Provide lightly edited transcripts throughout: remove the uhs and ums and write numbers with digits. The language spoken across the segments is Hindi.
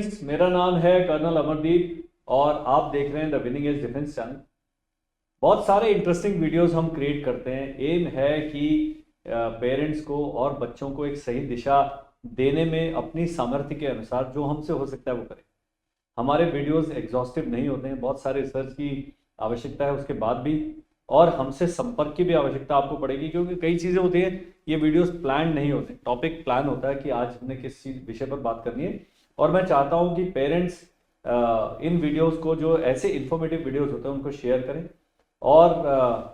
फ्रेंड्स, मेरा नाम है कर्नल अमरदीप और आप देख रहे हैं the winning edge defence channel. बहुत सारे इंटरेस्टिंग वीडियोस हम क्रिएट करते हैं। एम है कि पेरेंट्स को और बच्चों को एक सही दिशा देने में अपनी सामर्थ्य के अनुसार जो हमसे हो सकता है वो करें। हमारे वीडियोस एग्जॉस्टिव नहीं होते हैं, बहुत सारे रिसर्च की आवश्यकता है उसके बाद भी, और हमसे संपर्क की भी आवश्यकता आपको पड़ेगी, क्योंकि कई चीज़ें होती हैं, ये वीडियोस प्लान नहीं होते। टॉपिक प्लान होता है कि आज हमने किस चीज विषय पर बात करनी है, और मैं चाहता हूं कि पेरेंट्स इन वीडियोस को, जो ऐसे इंफॉर्मेटिव वीडियोस होते हैं, उनको शेयर करें और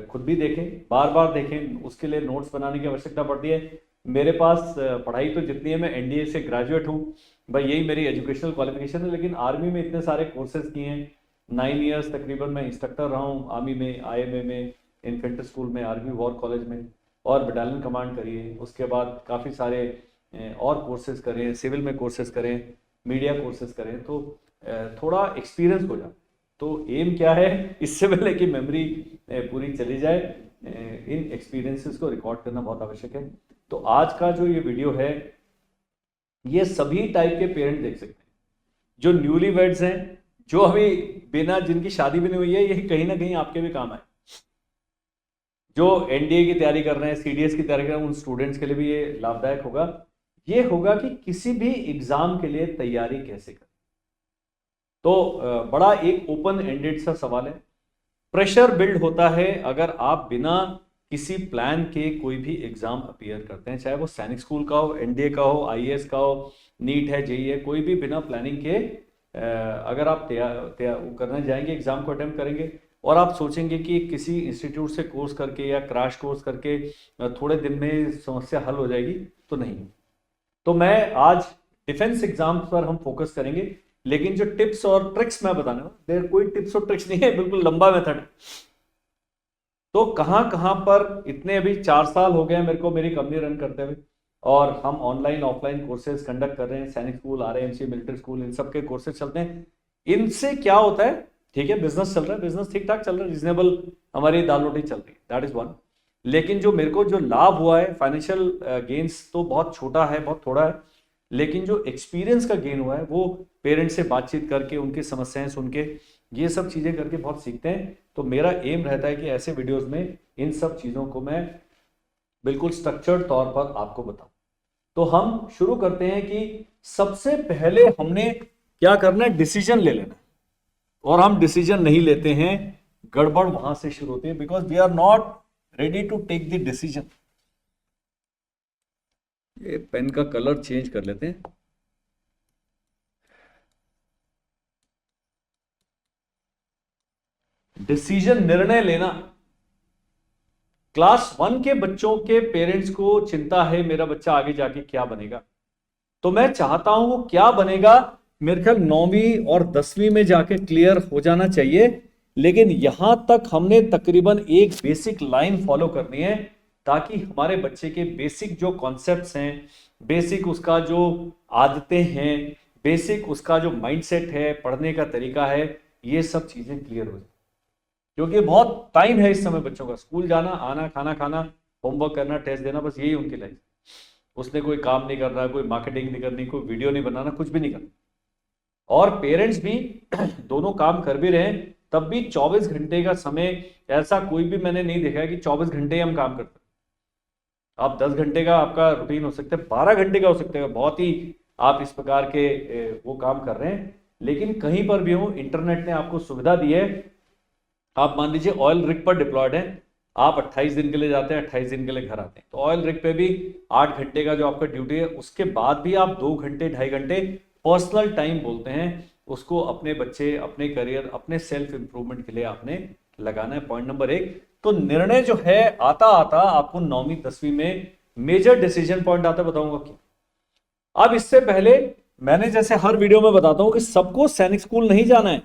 खुद भी देखें, बार बार देखें। उसके लिए नोट्स बनाने की आवश्यकता पड़ती है। मेरे पास पढ़ाई तो जितनी है, मैं एनडीए से ग्रेजुएट हूँ भाई, यही मेरी एजुकेशनल क्वालिफिकेशन है, लेकिन आर्मी में इतने सारे कोर्सेज किए हैं। 9 ईयर्स तकरीबन मैं इंस्ट्रक्टर रहा हूँ आर्मी में, आईएमए में, इन्फेंट्री स्कूल में, आर्मी वॉर कॉलेज में, और बटालियन कमांड करिए। उसके बाद काफ़ी सारे और कोर्सेज करें, सिविल में कोर्सेज करें, मीडिया कोर्सेज करें, तो थोड़ा एक्सपीरियंस हो जाए। तो एम क्या है, इससे पहले कि मेमोरी पूरी चली जाए, इन एक्सपीरियंसेस को रिकॉर्ड करना बहुत आवश्यक है। तो आज का जो ये वीडियो है, ये सभी टाइप के पेरेंट देख सकते हैं। जो न्यूली वेड्स हैं, जो अभी बिना, जिनकी शादी भी नहीं हुई है, यही कहीं ना कहीं आपके भी काम आए। जो एनडीए की तैयारी कर रहे हैं, सीडीएस की तैयारी कर रहे हैं, उन स्टूडेंट्स के लिए भी ये लाभदायक होगा। ये होगा कि किसी भी एग्जाम के लिए तैयारी कैसे करें। तो बड़ा एक ओपन एंडेड सा सवाल है। प्रेशर बिल्ड होता है अगर आप बिना किसी प्लान के कोई भी एग्जाम अपीयर करते हैं, चाहे वो सैनिक स्कूल का हो, एनडीए का हो, आईएएस का हो, नीट है, जेईई है, कोई भी बिना प्लानिंग के अगर आप तैयार करने जाएंगे, एग्जाम को अटेम्प्ट करेंगे, और आप सोचेंगे कि किसी इंस्टीट्यूट से कोर्स करके या क्रैश कोर्स करके थोड़े दिन में समस्या हल हो जाएगी, तो नहीं। तो मैं आज डिफेंस एग्जाम्स पर हम फोकस करेंगे, लेकिन जो टिप्स और ट्रिक्स मैं बताने वाला, देर कोई टिप्स और ट्रिक्स नहीं है, बिल्कुल लंबा मेथड है। तो कहां कहां पर, इतने अभी 4 साल हो गए मेरे को मेरी कंपनी रन करते हुए, और हम ऑनलाइन ऑफलाइन कोर्सेज कंडक्ट कर रहे हैं। सैनिक स्कूल, आरएएमसी, मिलिट्री स्कूल, इन सब के कोर्सेज चलते हैं। इनसे क्या होता है, ठीक है, बिजनेस चल रहा है, बिजनेस ठीक ठाक चल रहा है, रीजनेबल हमारी दाल रोटी चल रही है, दैट इज वन। लेकिन जो मेरे को जो लाभ हुआ है, फाइनेंशियल गेन्स तो बहुत छोटा है, बहुत थोड़ा है, लेकिन जो एक्सपीरियंस का गेन हुआ है, वो पेरेंट्स से बातचीत करके, उनकी समस्याएं सुन के, ये सब चीजें करके बहुत सीखते हैं। तो मेरा एम रहता है कि ऐसे वीडियोस में इन सब चीजों को मैं बिल्कुल स्ट्रक्चर्ड तौर पर आपको बताऊं। तो हम शुरू करते हैं कि सबसे पहले हमने क्या करना है, डिसीजन ले लेना है। और हम डिसीजन नहीं लेते हैं, गड़बड़ वहां से शुरू होती है, because we are not ready to take the decision. ये पेन का कलर चेंज कर लेते हैं। डिसीजन, निर्णय लेना। क्लास 1 के बच्चों के पेरेंट्स को चिंता है, मेरा बच्चा आगे जाके क्या बनेगा। तो मैं चाहता हूं वो क्या बनेगा, मेरे ख्याल 9वीं और 10वीं में जाके क्लियर हो जाना चाहिए। लेकिन यहां तक हमने तकरीबन एक बेसिक लाइन फॉलो करनी है, ताकि हमारे बच्चे के बेसिक जो कॉन्सेप्ट्स हैं, बेसिक उसका जो आदतें हैं, बेसिक उसका जो माइंडसेट है, पढ़ने का तरीका है, ये सब चीजें क्लियर हो जाए। क्योंकि बहुत टाइम है इस समय बच्चों का, स्कूल जाना, आना, खाना खाना, होमवर्क करना, टेस्ट देना, बस यही उनकी लाइफ। उसने कोई काम नहीं करना, कोई मार्केटिंग नहीं करनी, कोई वीडियो नहीं बनाना, कुछ भी नहीं करना। और पेरेंट्स भी दोनों काम कर भी रहे हैं, तब भी 24 घंटे का समय, ऐसा कोई भी मैंने नहीं देखा है कि 24 घंटे हम काम करते हैं। आप 10 घंटे का आपका रूटीन हो सकता है, 12 घंटे का हो सकता है, बहुत ही आप इस प्रकार के वो काम कर रहे हैं। लेकिन कहीं पर भी हो, इंटरनेट ने आपको सुविधा दी है। आप मान लीजिए ऑयल रिग पर डिप्लॉयड है, आप 28 दिन के लिए जाते हैं, 28 दिन के लिए घर आते हैं, तो ऑयल रिग पे भी 8 घंटे का जो आपका ड्यूटी है, उसके बाद भी आप 2 घंटे, 2.5 घंटे पर्सनल टाइम बोलते हैं उसको, अपने बच्चे, अपने करियर, अपने सेल्फ इंप्रूवमेंट के लिए आपने लगाना है। Point number 1। तो निर्णय जो है, आता आता आपको 9वीं 10वीं में मेजर डिसीजन पॉइंट आता, बताऊंगा क्या। अब इससे पहले मैंने जैसे हर वीडियो में बताता हूं कि सबको सैनिक स्कूल नहीं जाना है।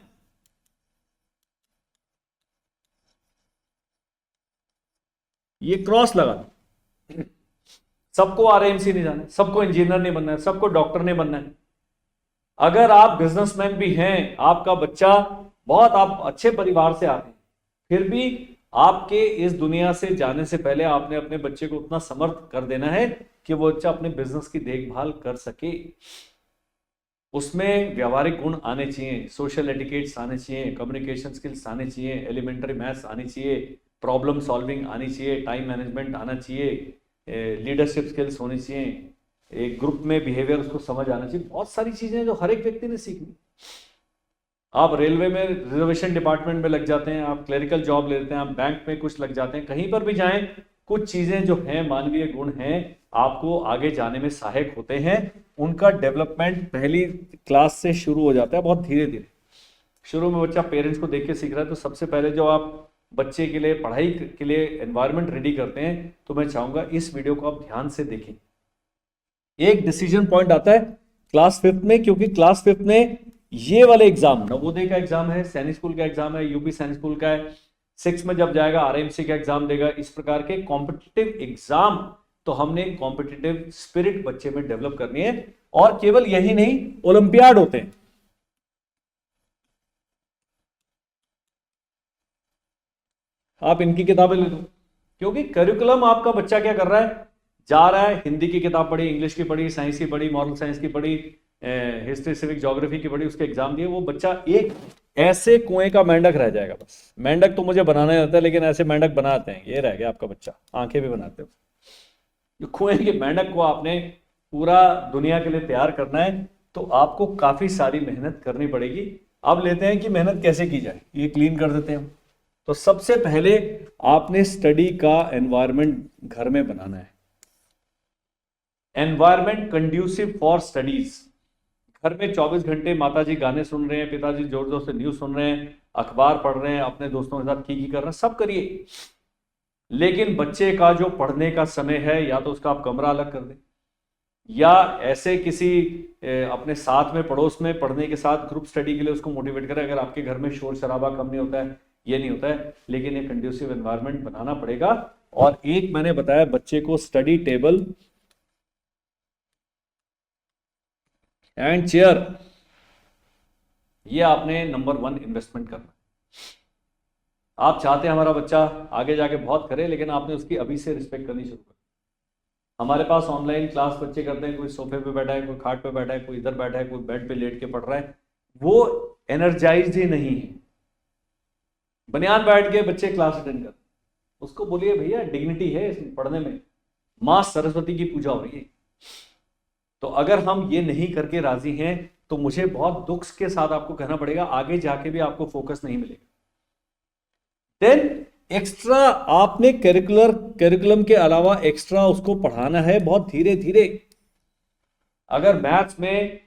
ये क्रॉस लगा, सबको आरएमसी नहीं जाना है, सबको इंजीनियर नहीं बनना है, सबको डॉक्टर नहीं बनना है। अगर आप बिजनेसमैन भी हैं, आपका बच्चा बहुत, आप अच्छे परिवार से आते हैं, फिर भी आपके इस दुनिया से जाने से पहले आपने अपने बच्चे को उतना समर्थ कर देना है कि वो बच्चा अपने बिजनेस की देखभाल कर सके। उसमें व्यवहारिक गुण आने चाहिए, सोशल एटिकेट्स आने चाहिए, कम्युनिकेशन स्किल्स आने चाहिए, एलिमेंट्री मैथ्स आनी चाहिए, प्रॉब्लम सॉल्विंग आनी चाहिए, टाइम मैनेजमेंट आना चाहिए, लीडरशिप स्किल्स होनी चाहिए, एक ग्रुप में बिहेवियर उसको समझ आना चाहिए। बहुत सारी चीजें जो हर एक व्यक्ति ने सीखनी। आप रेलवे में रिजर्वेशन डिपार्टमेंट में लग जाते हैं, आप क्लरिकल जॉब लेते हैं, आप बैंक में कुछ लग जाते हैं, कहीं पर भी जाएं, कुछ चीजें जो हैं मानवीय गुण हैं आपको आगे जाने में सहायक होते हैं। उनका डेवलपमेंट पहली क्लास से शुरू हो जाता है, बहुत धीरे धीरे। शुरू में बच्चा पेरेंट्स को देख के सीख रहा है, तो सबसे पहले जो आप बच्चे के लिए पढ़ाई के लिए एनवायरनमेंट रेडी करते हैं, तो मैं चाहूंगा इस वीडियो को आप ध्यान से देखें। एक डिसीजन पॉइंट आता है क्लास 5th में, क्योंकि क्लास 5th में ये वाले एग्जाम, नवोदय का एग्जाम है, सैनिक स्कूल का एग्जाम है, यूपी सैनिक स्कूल का है, 6 में जब जाएगा आरएमसी का एग्जाम देगा। इस प्रकार के कॉम्पिटिटिव एग्जाम, तो हमने कॉम्पिटिटिव स्पिरिट बच्चे में डेवलप करनी है। और केवल यही नहीं, ओलंपियाड होते हैं। आप इनकी किताबें ले लो, क्योंकि करिकुलम आपका बच्चा क्या कर रहा है, जा रहा है, हिंदी की किताब पढ़ी, इंग्लिश की पढ़ी, साइंस की पढ़ी, मॉरल साइंस की पढ़ी, हिस्ट्री सिविक ज्योग्राफी की पढ़ी, उसके एग्जाम दिए, वो बच्चा एक ऐसे कुएं का मेंढक रह जाएगा। बस मेंढक तो मुझे बनाना ही आता है, लेकिन ऐसे मेंढक बनाते हैं, ये रह गया आपका बच्चा, आंखें भी बनाते हो। जो कुएं के मेंढक को आपने पूरा दुनिया के लिए तैयार करना है, तो आपको काफी सारी मेहनत करनी पड़ेगी। अब लेते हैं कि मेहनत कैसे की जाए, ये क्लीन कर देते हैं। तो सबसे पहले आपने स्टडी का एनवायरनमेंट घर में बनाना है, एनवायरनमेंट कंड्यूसिव फॉर स्टडीज। घर में 24 घंटे माताजी गाने सुन रहे हैं, पिताजी जोर जोर से न्यूज सुन रहे हैं, अखबार पढ़ रहे हैं, अपने दोस्तों के साथ की कर रहे हैं, सब करिए, लेकिन बच्चे का जो पढ़ने का समय है, या तो उसका आप कमरा अलग कर दें, या ऐसे किसी अपने साथ में पड़ोस में पढ़ने के साथ ग्रुप स्टडी के लिए उसको मोटिवेट करें। अगर आपके घर में शोर शराबा कम नहीं होता है, ये नहीं होता है, लेकिन ये कंड्यूसिव एनवायरनमेंट बनाना पड़ेगा। और एक मैंने बताया, बच्चे को स्टडी टेबल एंड चेयर, ये आपने नंबर 1 इन्वेस्टमेंट करना। आप चाहते हैं हमारा बच्चा आगे जाके बहुत करे, लेकिन आपने उसकी अभी से रिस्पेक्ट करनी शुरू कर। हमारे पास ऑनलाइन क्लास बच्चे करते हैं, कोई सोफे पे बैठा है, कोई खाट पे बैठा है, कोई इधर बैठा है, कोई बेड पे लेट के पढ़ रहा है, वो एनर्जाइज ही नहीं है। बनियान बैठ के बच्चे क्लास अटेंड कर, उसको बोलिए भैया डिग्निटी है इस पढ़ने में, मां सरस्वती की पूजा हो रही है। तो अगर हम ये नहीं करके राजी हैं, तो मुझे बहुत दुख के साथ आपको कहना पड़ेगा, आगे जाके भी आपको फोकस नहीं मिलेगा। देन एक्स्ट्रा आपने करिकुलम के अलावा एक्स्ट्रा उसको पढ़ाना है बहुत धीरे धीरे। अगर मैथ्स में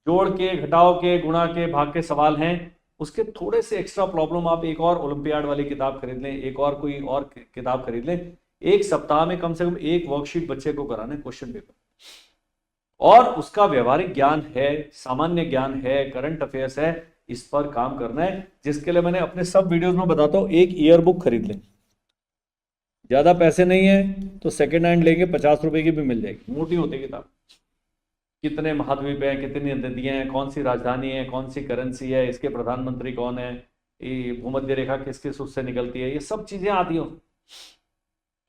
जोड़ के, घटाव के, गुणा के, भाग के सवाल हैं, उसके थोड़े से एक्स्ट्रा प्रॉब्लम, आप एक और ओलंपियाड वाली किताब खरीद लें, एक और कोई और किताब खरीद लें। एक सप्ताह में कम से कम एक वर्कशीट बच्चे को कराना है, क्वेश्चन पेपर, और उसका व्यवहारिक ज्ञान है, सामान्य ज्ञान है, करंट अफेयर्स है, इस पर काम करना है। जिसके लिए मैंने अपने सब वीडियोस में बताता हूं, एक ईयर बुक खरीद लें। ज्यादा पैसे नहीं है तो सेकेंड हैंड लेंगे, 50 रुपए की भी मिल जाएगी, मोटी होती है किताब। कितने महाद्वीप हैं, कितनी नदियां हैं, कौन सी राजधानी है, कौन सी करेंसी है, इसके प्रधानमंत्री कौन है, ये भूमध्य रेखा किस किस उससे निकलती है, ये सब चीजें आती हो।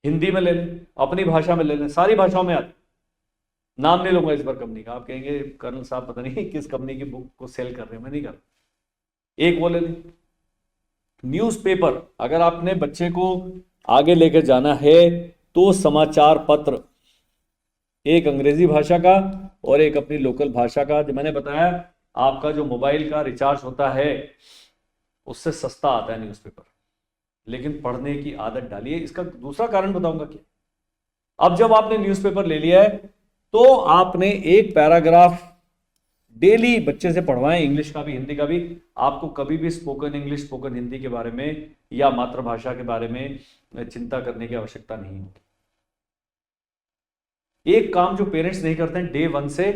हिंदी में ले लें, अपनी भाषा में ले लें, सारी भाषाओं में आती। नाम नहीं लूंगा इस बार कंपनी का, आप कहेंगे कर्नल साहब पता नहीं किस कंपनी की बुक को सेल कर रहे हैं, मैं नहीं कर। एक वो ले लें। न्यूज़पेपर, अगर आपने बच्चे को आगे लेकर जाना है, तो समाचार पत्र, एक अंग्रेजी भाषा का और एक अपनी लोकल भाषा का। जो मैंने बताया, आपका जो मोबाइल का रिचार्ज होता है उससे सस्ता आता है न्यूज़पेपर, लेकिन पढ़ने की आदत डालिए। इसका दूसरा कारण बताऊंगा क्या। अब जब आपने न्यूज़पेपर ले लिया है, तो आपने एक पैराग्राफ डेली बच्चे से पढ़वाएं, इंग्लिश का भी, हिंदी का भी। आपको कभी भी स्पोकन इंग्लिश, स्पोकन हिंदी के बारे में या मातृभाषा के बारे में चिंता करने की आवश्यकता नहीं होती। एक काम जो पेरेंट्स नहीं करते हैं डे 1 से,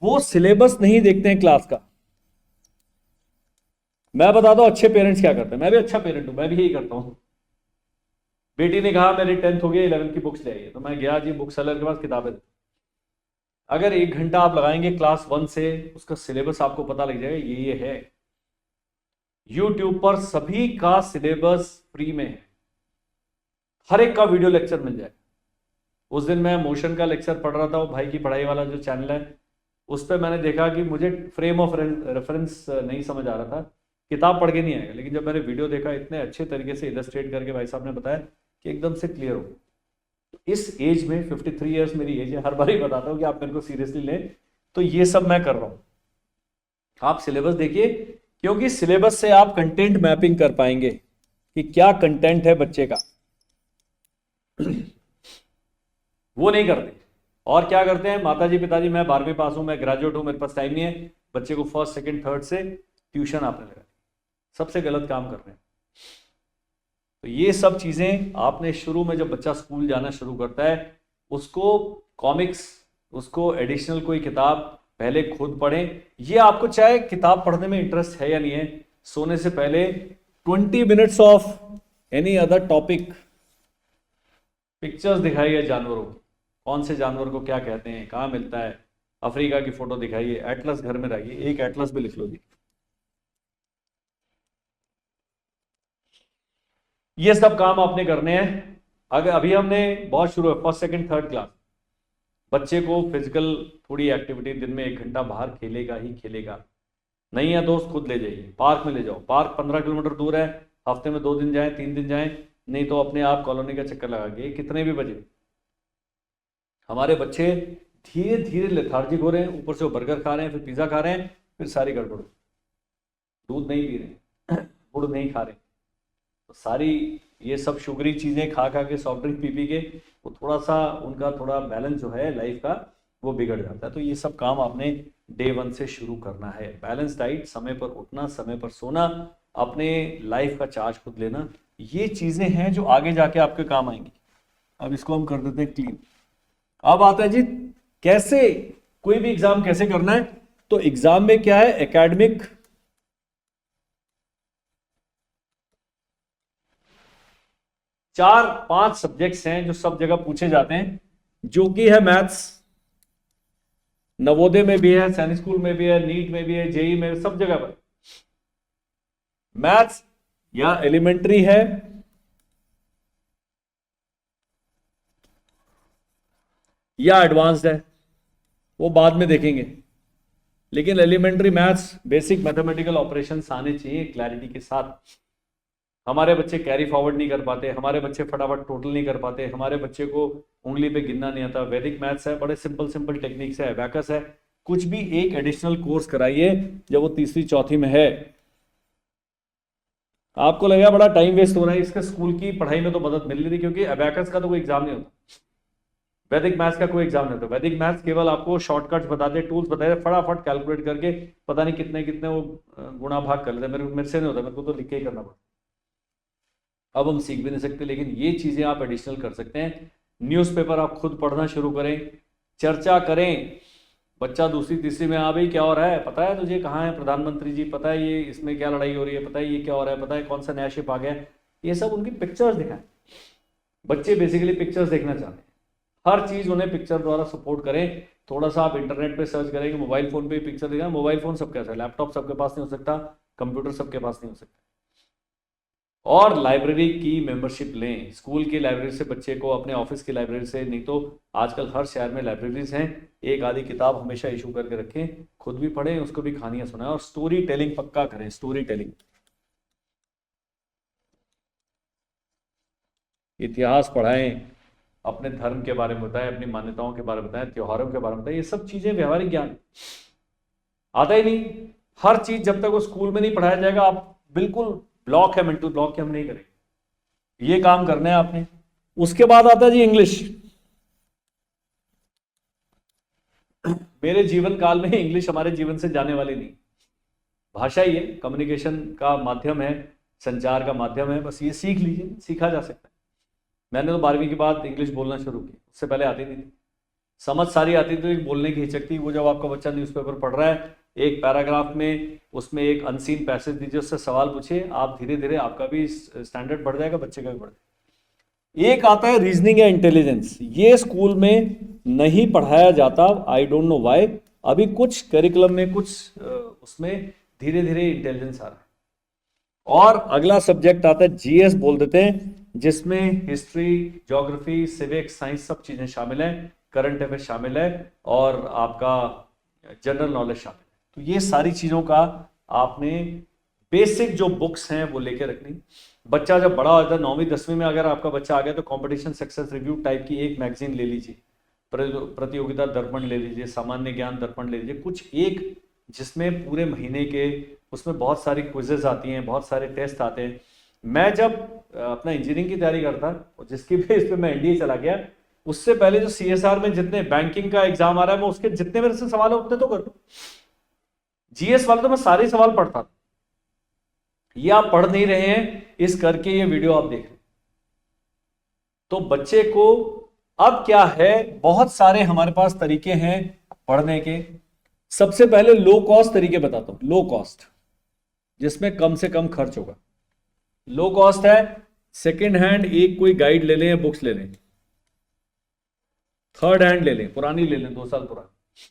वो सिलेबस नहीं देखते हैं क्लास का। मैं बताता हूं अच्छे पेरेंट्स क्या करते हैं, मैं भी अच्छा पेरेंट हूं, मैं भी यही करता हूं। बेटी ने कहा मेरी 10th हो गई, 11th की बुक्स ले आइए, तो मैं गया जी बुक सेलर के पास, किताबें। अगर 1 घंटा आप लगाएंगे क्लास 1 से, उसका सिलेबस आपको पता लग जाएगा, ये है। यूट्यूब पर सभी का सिलेबस फ्री में है, हर एक का वीडियो लेक्चर मिल जाएगा। उस दिन मैं मोशन का लेक्चर पढ़ रहा था, वो भाई की पढ़ाई वाला जो चैनल है, उस पर मैंने देखा कि मुझे फ्रेम ऑफ रेफरेंस नहीं समझ आ रहा था, किताब पढ़ के नहीं आएगा, लेकिन जब मैंने वीडियो देखा इतने अच्छे तरीके से इलस्ट्रेट करके भाई साहब ने बताया कि एकदम से क्लियर हो। तो इस एज में 53 ईयर्स मेरी एज है, हर बार ही बताता हूँ कि आप मेरे को सीरियसली लें, तो ये सब मैं कर रहा हूँ। आप सिलेबस देखिए, क्योंकि सिलेबस से आप कंटेंट मैपिंग कर पाएंगे कि क्या कंटेंट है बच्चे का। वो नहीं करते। और क्या करते हैं, माताजी पिताजी मैं 12वीं पास हूं, मैं ग्रेजुएट हूं, मेरे पास टाइम नहीं है, बच्चे को फर्स्ट सेकंड थर्ड से ट्यूशन आपने लगा, सबसे गलत काम कर रहे हैं। तो ये सब चीजें आपने शुरू में, जब बच्चा स्कूल जाना शुरू करता है, उसको कॉमिक्स, उसको एडिशनल कोई किताब पहले खुद पढ़ें। ये आपको चाहे किताब पढ़ने में इंटरेस्ट है या नहीं है, सोने से पहले 20 minutes of any other topic, pictures दिखाइए जानवरों की, कौन से जानवर को क्या कहते हैं, कहाँ मिलता है, अफ्रीका की फोटो दिखाइए, एटलस घर में रखिए, एक एटलस भी लिख लो जी। ये सब काम आपने करने हैं। अगर अभी हमने बहुत शुरू है, फर्स्ट सेकंड थर्ड क्लास, बच्चे को फिजिकल थोड़ी एक्टिविटी दिन में 1 घंटा बाहर खेलेगा ही खेलेगा। नहीं है दोस्त, खुद ले जाइए, पार्क में ले जाओ, पार्क 15 किलोमीटर दूर है, हफ्ते में 2 दिन जाए 3 दिन जाए, नहीं तो अपने आप कॉलोनी का चक्कर लगा के, कितने भी बजे। हमारे बच्चे धीरे धीरे लेथार्जिक हो रहे हैं, ऊपर से वो बर्गर खा रहे हैं, फिर पिज्जा खा रहे हैं, फिर सारी गड़बड़, दूध नहीं पी रहे, गुड़ नहीं खा रहे, तो सारी ये सब शुगरी चीजें खा खा के, सॉफ्ट ड्रिंक पी पी के, वो थोड़ा सा उनका थोड़ा बैलेंस जो है लाइफ का वो बिगड़ जाता है। तो ये सब काम आपने डे 1 से शुरू करना है। बैलेंस डाइट, समय पर उठना, समय पर सोना, अपने लाइफ का चार्ज खुद लेना, ये चीजें हैं जो आगे जाके आपके काम आएंगी। अब इसको हम कर देते हैं क्लीन। अब आता है जी कैसे कोई भी एग्जाम कैसे करना है। तो एग्जाम में क्या है, एकेडमिक, 4-5 सब्जेक्ट्स हैं जो सब जगह पूछे जाते हैं, जो कि है मैथ्स, नवोदय में भी है, सैनिक स्कूल में भी है, नीट में भी है, जेई में, सब जगह पर मैथ्स या एलिमेंट्री है या एडवांस्ड है, वो बाद में देखेंगे, लेकिन elementary maths, basic mathematical operations आने चाहिए क्लैरिटी के साथ। हमारे बच्चे कैरी फॉरवर्ड नहीं कर पाते, हमारे बच्चे फटाफट टोटल नहीं कर पाते, हमारे बच्चे को उंगली पे गिनना नहीं आता। वैदिक मैथ्स है, बड़े सिंपल सिंपल टेक्निक्स है, अबैकस है, कुछ भी एक एडिशनल कोर्स कराइए जब वो तीसरी चौथी में है। आपको लगेगा बड़ा टाइम वेस्ट हो रहा है, इसका स्कूल की पढ़ाई में तो मदद मिल रही थी, क्योंकि अबैकस का तो कोई एग्जाम नहीं होता, वैदिक मैथ्स का कोई एग्जाम नहीं होता। वैदिक मैथ्स केवल आपको शॉर्टकट्स बताते, टूल्स बताते, फटाफट कैलकुलेट करके पता नहीं कितने कितने वो गुणा भाग कर लेते। मेरे से नहीं होता, मेरे को तो लिख के ही करना पड़ता। अब हम सीख भी नहीं सकते, लेकिन ये चीजें आप एडिशनल कर सकते हैं। न्यूज़पेपर आप खुद पढ़ना शुरू करें, चर्चा करें। बच्चा दूसरी तीसरी में, हाँ भाई क्या हो रहा है, पता है तुझे, कहाँ है प्रधानमंत्री जी, पता है ये इसमें क्या लड़ाई हो रही है, पता है ये क्या हो रहा है, पता है कौन सा नया शिप आ गया है, ये सब उनकी पिक्चर्स दिखाएं। बच्चे बेसिकली पिक्चर्स देखना चाहते हैं, हर चीज उन्हें पिक्चर द्वारा सपोर्ट करें। थोड़ा सा आप इंटरनेट पे सर्च करेंगे, मोबाइल फोन पे पिक्चर दिखा, मोबाइल फोन सबके पास है, लैपटॉप सबके पास नहीं हो सकता, कंप्यूटर सबके पास नहीं हो सकता। और लाइब्रेरी की मेंबरशिप लें, स्कूल की लाइब्रेरी से बच्चे को, अपने ऑफिस की लाइब्रेरी से, नहीं तो आजकल हर शहर में लाइब्रेरीज हैं, एक आधी किताब हमेशा इशू करके रखें, खुद भी पढ़ें, उसको भी कहानियां सुनाएं, और स्टोरी टेलिंग पक्का करें, स्टोरी टेलिंग। इतिहास पढ़ाएं, अपने धर्म के बारे में बताएं, अपनी मान्यताओं के बारे में बताएं, त्योहारों के बारे में बताएं। ये सब चीजें व्यवहारिक ज्ञान आता ही नहीं। हर चीज जब तक वो स्कूल में नहीं पढ़ाया जाएगा, आप बिल्कुल ब्लॉक है, मेंटल ब्लॉक के हम नहीं करेंगे। ये काम करना है आपने। उसके बाद आता है जी इंग्लिश। मेरे जीवन काल में इंग्लिश हमारे जीवन से जाने वाली नहीं, भाषा ही है, कम्युनिकेशन का माध्यम है, संचार का माध्यम है, बस ये सीख लीजिए, सीखा जा सकता है। मैंने तो 12वीं के बाद इंग्लिश बोलना शुरू की, उससे पहले आती नहीं थी, समझ सारी आती थी, एक बोलने की हिचक थी। वो जब आपका बच्चा न्यूज़पेपर पढ़ रहा है, एक पैराग्राफ में उसमें एक अनसीन पैसेज दीजिए, उससे सवाल पूछिए, आप धीरे धीरे आपका भी स्टैंडर्ड बढ़ जाएगा, बच्चे का भी बढ़ जाएगा। एक आता है रीजनिंग या इंटेलिजेंस, ये स्कूल में नहीं पढ़ाया जाता, आई डोंट नो व्हाई। अभी कुछ करिकुलम में, कुछ उसमें धीरे धीरे इंटेलिजेंस आ रहा है। और अगला सब्जेक्ट आता है जीएस बोल देते हैं, जिसमें हिस्ट्री, ज्योग्राफी, सिविक्स, साइंस सब चीजें शामिल हैं, करंट अफेयर शामिल है, और आपका जनरल नॉलेज शामिल है। तो ये सारी चीज़ों का आपने बेसिक जो बुक्स हैं वो लेके रखनी। बच्चा जब बड़ा होता है 9वीं 10वीं में अगर आपका बच्चा आ गया तो कंपटीशन सक्सेस रिव्यू टाइप की एक मैगजीन ले लीजिए, प्रतियोगिता दर्पण ले लीजिए, सामान्य ज्ञान दर्पण ले लीजिए, कुछ एक जिसमें पूरे महीने के उसमें बहुत सारी क्विजेज आती हैं, बहुत सारे टेस्ट आते हैं। मैं जब अपना इंजीनियरिंग की तैयारी करता जिसकी बेस पे मैं एनडीए चला गया, उससे पहले जो सीएसआर में जितने बैंकिंग का एग्जाम आ रहा है मैं उसके जितने मेरे से सवाल है उतने तो कर लूं। जीएस वाले तो मैं सारे सवाल पढ़ता था। ये आप पढ़ नहीं रहे हैं, इस करके ये वीडियो आप देख रहे। तो बच्चे को अब क्या है, बहुत सारे हमारे पास तरीके हैं पढ़ने के। सबसे पहले लो कॉस्ट तरीके बताता हूं, लो कॉस्ट जिसमें कम से कम खर्च होगा। लो कॉस्ट है सेकेंड हैंड एक कोई गाइड ले लें या बुक्स ले लें, थर्ड हैंड ले लें, पुरानी ले लें 2 साल पुरानी।